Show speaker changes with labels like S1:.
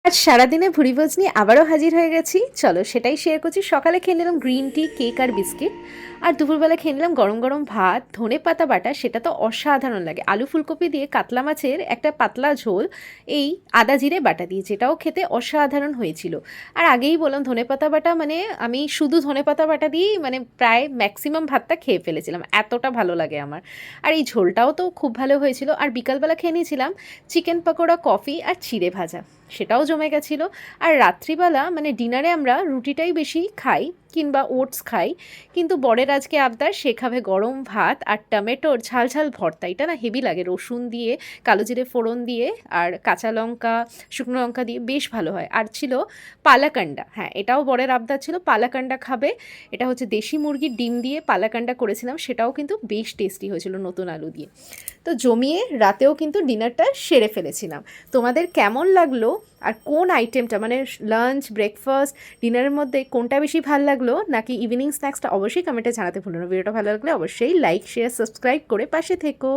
S1: আজ সারাদিনে ভুরিভোজ নিয়ে আবারও হাজির হয়ে গেছি। চলো সেটাই শেয়ার করছি। সকালে খেয়ে নিলাম গ্রিন টি, কেক আর বিস্কিট। আর দুপুরবেলা খেয়ে নিলাম গরম গরম ভাত, ধনে পাতা বাটা, সেটা তো অসাধারণ লাগে। আলু ফুলকপি দিয়ে কাতলা মাছের একটা পাতলা ঝোল, এই আদা জিরে বাটা দিয়ে, যেটাও খেতে অসাধারণ হয়েছিল। আর আগেই বললাম ধনে পাতা বাটা মানে আমি শুধু ধনে পাতা বাটা দিয়েই মানে প্রায় ম্যাক্সিমাম ভাতটা খেয়ে ফেলেছিলাম, এতটা ভালো লাগে আমার। আর এই ঝোলটাও তো খুব ভালো হয়েছিল। আর বিকালবেলা খেয়ে নিয়েছিলাম চিকেন পকোড়া, কফি আর চিড়ে ভাজা, সেটাও জমে গেছিলো। আর রাত্রিবেলা মানে ডিনারে আমরা রুটিটাই বেশি খাই কিংবা ওটস খাই, কিন্তু বরের আজকে আবদার, সে খাবে গরম ভাত আর টমেটোর ঝাল ঝাল ভর্তা। এটা না হেভি লাগে, রসুন দিয়ে, কালো জিরে ফোড়ন দিয়ে আর কাঁচা লঙ্কা, শুকনো লঙ্কা দিয়ে বেশ ভালো হয়। আর ছিল পালাকান্ডা, হ্যাঁ এটাও বরের আবদার ছিল, পালাকান্ডা খাবে। এটা হচ্ছে দেশি মুরগির ডিম দিয়ে পালাকান্ডা করেছিলাম, সেটাও কিন্তু বেশ টেস্টি হয়েছিল নতুন আলু দিয়ে। তো জমিয়ে রাতেও কিন্তু ডিনারটা সেরে ফেলেছিলাম। তোমাদের কেমন লাগলো? আর কোন আইটেমটা মানে লাঞ্চ, ব্রেকফাস্ট, ডিনারের মধ্যে কোনটা বেশি ভালো লাগলো, নাকি ইভিনিং স্ন্যাক্সটা, অবশ্যই কমেন্টে জানাতে ভুলো না। ভিডিওটা ভালো লাগলে অবশ্যই লাইক, শেয়ার, সাবস্ক্রাইব করে পাশে থেকো।